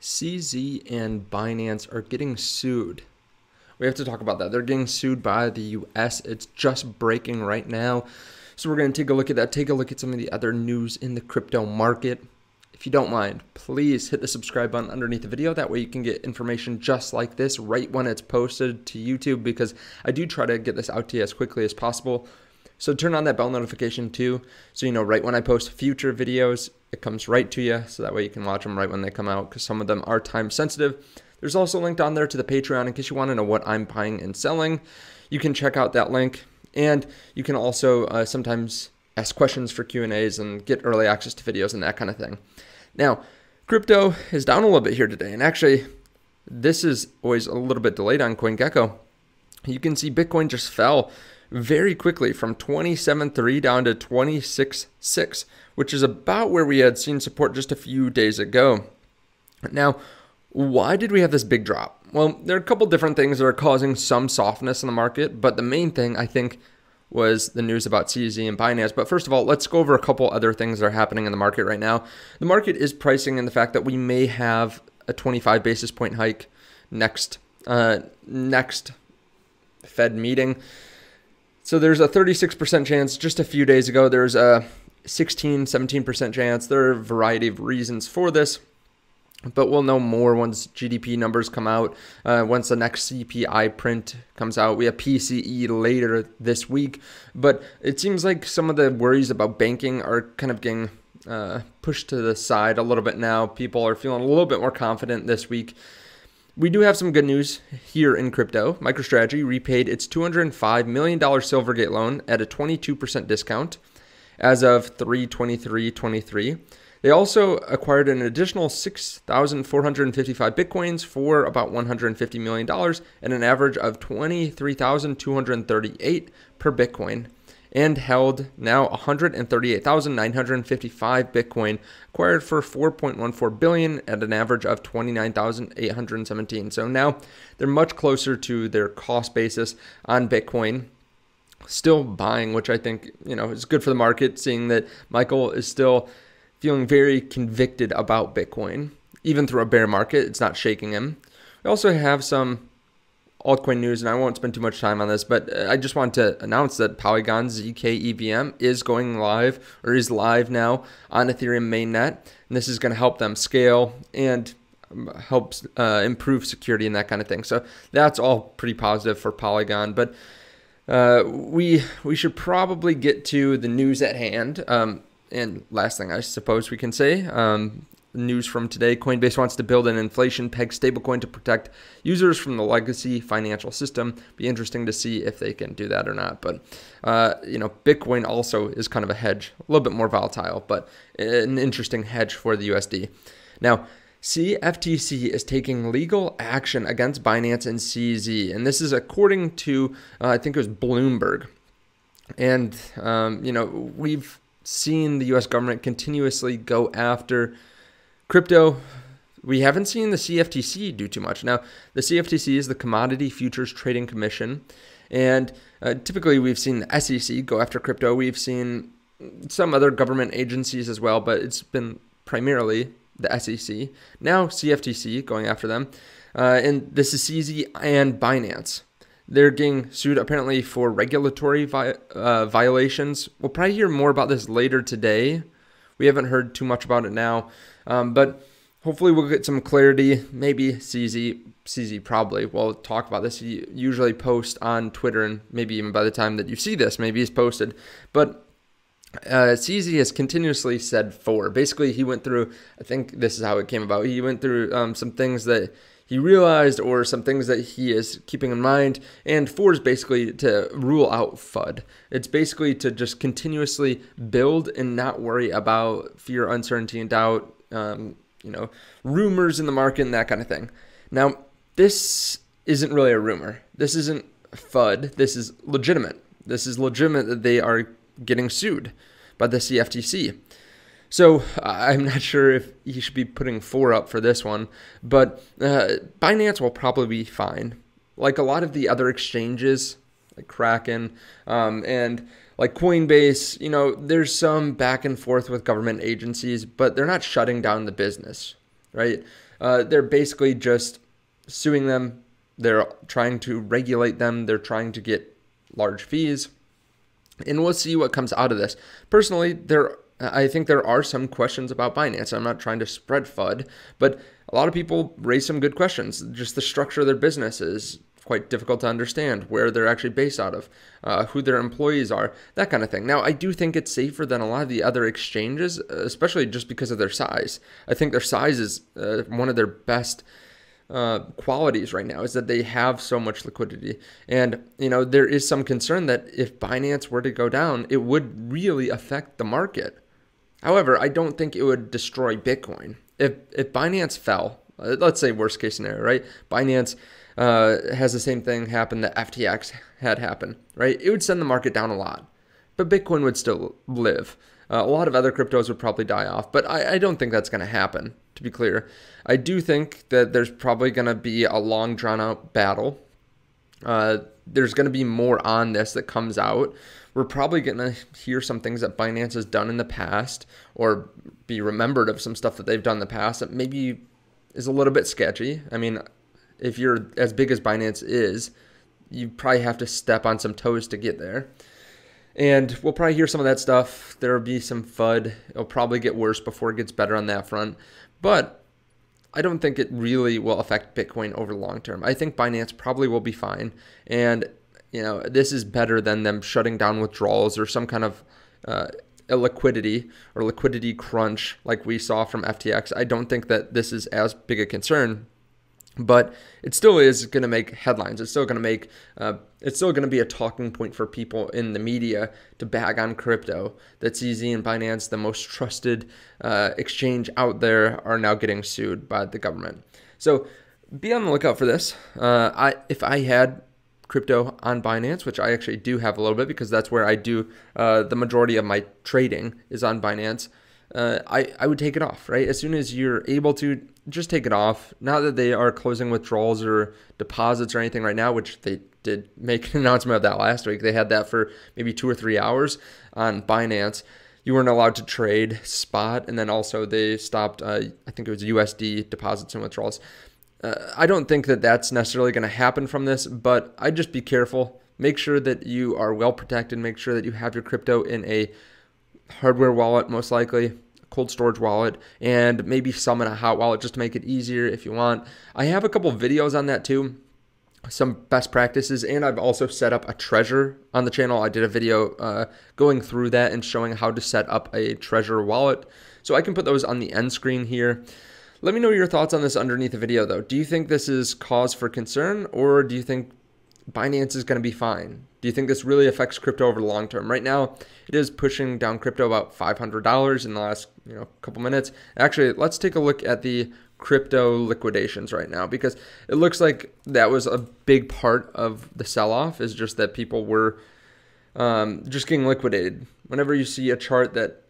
CZ and Binance are getting sued. We have to talk about that. They're getting sued by the US. It's just breaking right now. So we're going to take a look at that, take a look at some of the other news in the crypto market. If you don't mind, please hit the subscribe button underneath the video. That way you can get information just like this right when it's posted to YouTube, because I do try to get this out to you as quickly as possible. So turn on that bell notification too, so you know right when I post future videos, it comes right to you, so that way you can watch them right when they come out, because some of them are time sensitive. There's also a link down there to the Patreon in case you want to know what I'm buying and selling. You can check out that link, and you can also sometimes ask questions for Q&As and get early access to videos and that kind of thing. Now, crypto is down a little bit here today, and actually, this is always a little bit delayed on CoinGecko. You can see Bitcoin just fell very quickly from 27.3 down to 26.6, which is about where we had seen support just a few days ago. Now, why did we have this big drop? Well, there are a couple different things that are causing some softness in the market, but the main thing, I think, was the news about CZ and Binance. But first of all, let's go over a couple other things that are happening in the market right now. The market is pricing in the fact that we may have a 25 basis point hike next Fed meeting. So there's a 36% chance. Just a few days ago, there's a 17% chance. There are a variety of reasons for this, but we'll know more once GDP numbers come out, once the next CPI print comes out. We have PCE later this week, but it seems like some of the worries about banking are kind of getting pushed to the side a little bit now. People are feeling a little bit more confident this week. We do have some good news here in crypto. MicroStrategy repaid its $205 million Silvergate loan at a 22% discount as of 3/23/23. They also acquired an additional 6,455 Bitcoins for about $150 million at an average of 23,238 per Bitcoin, and held now 138,955 Bitcoin acquired for $4.14 billion at an average of 29,817. So now they're much closer to their cost basis on Bitcoin. Still buying, which I think, is good for the market, seeing that Michael is still feeling very convicted about Bitcoin. Even through a bear market, it's not shaking him. We also have some altcoin news, and I won't spend too much time on this, but I just want to announce that Polygon's ZK EVM is going live, or is live now on Ethereum mainnet, and this is going to help them scale and helps improve security and that kind of thing. So that's all pretty positive for Polygon, but we should probably get to the news at hand. And last thing I suppose we can say, news from today, Coinbase wants to build an inflation peg stablecoin to protect users from the legacy financial system. Be interesting to see if they can do that or not. But, Bitcoin also is kind of a hedge, a little bit more volatile, but an interesting hedge for the USD. Now, CFTC is taking legal action against Binance and CZ, and this is according to, I think it was Bloomberg. And, we've seen the U.S. government continuously go after crypto. We haven't seen the CFTC do too much. Now, the CFTC is the Commodity Futures Trading Commission, and typically we've seen the SEC go after crypto. We've seen some other government agencies as well, but it's been primarily the SEC. Now CFTC going after them, and this is CZ and Binance. They're getting sued apparently for regulatory violations. We'll probably hear more about this later today. We haven't heard too much about it now, but hopefully we'll get some clarity. Maybe CZ probably will talk about this. He usually posts on Twitter, and maybe even by the time that you see this, maybe he's posted. But CZ has continuously said for. Basically, he went through, I think this is how it came about. He went through some things that he realized, or some things that he is keeping in mind, and 4 is basically to rule out FUD. It's basically to just continuously build and not worry about fear, uncertainty, and doubt, rumors in the market and that kind of thing. Now, this isn't really a rumor. This isn't FUD. This is legitimate. This is legitimate that they are getting sued by the CFTC. So I'm not sure if he should be putting 4 up for this one, but Binance will probably be fine. Like a lot of the other exchanges, like Kraken and like Coinbase, there's some back and forth with government agencies, but they're not shutting down the business. right? They're basically just suing them. They're trying to regulate them. They're trying to get large fees. And we'll see what comes out of this. Personally, I think there are some questions about Binance. I'm not trying to spread FUD, but a lot of people raise some good questions. Just the structure of their business is quite difficult to understand, where they're actually based out of, who their employees are, that kind of thing. Now, I do think it's safer than a lot of the other exchanges, especially just because of their size. I think their size is one of their best qualities right now, is that they have so much liquidity. And, there is some concern that if Binance were to go down, it would really affect the market. However, I don't think it would destroy Bitcoin. If Binance fell, let's say worst case scenario, right? Binance has the same thing happen that FTX had happen, right? It would send the market down a lot, but Bitcoin would still live. A lot of other cryptos would probably die off, but I don't think that's going to happen, to be clear. I do think that there's probably going to be a long, drawn-out battle. There's going to be more on this that comes out. We're probably going to hear some things that Binance has done in the past, or be remembered of some stuff that they've done in the past that maybe is a little bit sketchy. I mean, if you're as big as Binance is, you probably have to step on some toes to get there. And we'll probably hear some of that stuff. There will be some FUD. It'll probably get worse before it gets better on that front. But I don't think it really will affect Bitcoin over the long term. I think Binance probably will be fine. And, this is better than them shutting down withdrawals or some kind of illiquidity or liquidity crunch like we saw from FTX. I don't think that this is as big a concern. But it still is going to make headlines. It's still going to be a talking point for people in the media to bag on crypto. That CZ and Binance, the most trusted exchange out there, are now getting sued by the government. So be on the lookout for this. If I had crypto on Binance, which I actually do have a little bit because that's where I do the majority of my trading is on Binance, I would take it off, right? As soon as you're able to, just take it off. Not that they are closing withdrawals or deposits or anything right now, which they did make an announcement of that last week. They had that for maybe 2 or 3 hours on Binance. You weren't allowed to trade spot, and then also they stopped, I think it was USD deposits and withdrawals. I don't think that that's necessarily going to happen from this, but I'd just be careful. Make sure that you are well protected. Make sure that you have your crypto in a hardware wallet, most likely, cold storage wallet, and maybe some in a hot wallet just to make it easier if you want. I have a couple videos on that too, some best practices, and I've also set up a Trezor on the channel. I did a video going through that and showing how to set up a Trezor wallet. So I can put those on the end screen here. Let me know your thoughts on this underneath the video though. Do you think this is cause for concern, or do you think Binance is going to be fine? Do you think this really affects crypto over the long term? Right now, it is pushing down crypto about $500 in the last couple minutes. Actually, let's take a look at the crypto liquidations right now, because it looks like that was a big part of the sell-off, is just that people were just getting liquidated. Whenever you see a chart that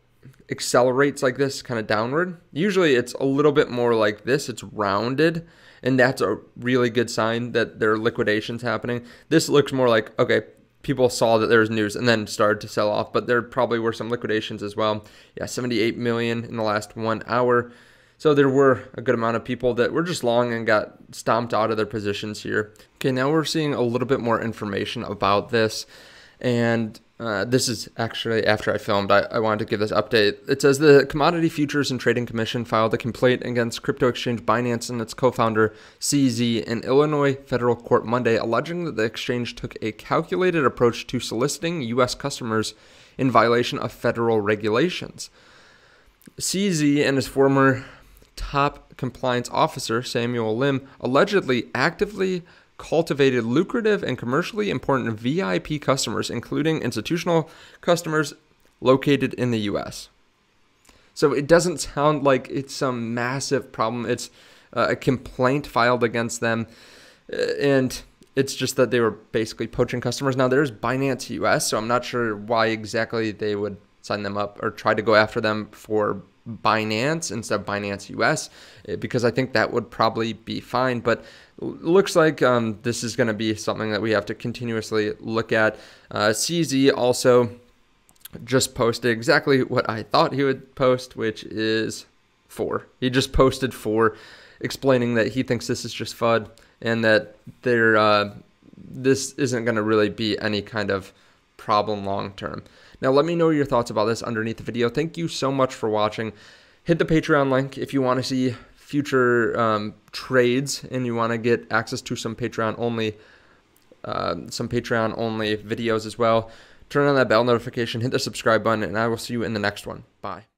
accelerates like this kind of downward, usually it's a little bit more like this. It's rounded. And that's a really good sign that there are liquidations happening. This looks more like, okay, people saw that there was news and then started to sell off, but there probably were some liquidations as well. Yeah, 78 million in the last 1 hour. So there were a good amount of people that were just long and got stomped out of their positions here. Okay, now we're seeing a little bit more information about this. And this is actually after I filmed. I wanted to give this update. It says the Commodity Futures and Trading Commission filed a complaint against crypto exchange Binance and its co-founder CZ in Illinois federal court Monday, alleging that the exchange took a calculated approach to soliciting U.S. customers in violation of federal regulations. CZ and his former top compliance officer, Samuel Lim, allegedly actively cultivated lucrative and commercially important VIP customers, including institutional customers located in the U.S. So it doesn't sound like it's some massive problem. It's a complaint filed against them, and it's just that they were basically poaching customers. Now, there's Binance US, so I'm not sure why exactly they would sign them up or try to go after them for Binance instead of Binance US, because I think that would probably be fine. But looks like this is going to be something that we have to continuously look at. CZ also just posted exactly what I thought he would post, which is 4. He just posted 4, explaining that he thinks this is just FUD and that this isn't going to really be any kind of problem long term. Now, let me know your thoughts about this underneath the video. Thank you so much for watching. Hit the Patreon link if you want to see future trades and you want to get access to some Patreon only videos as well. Turn on that bell notification, hit the subscribe button, and I will see you in the next one. Bye.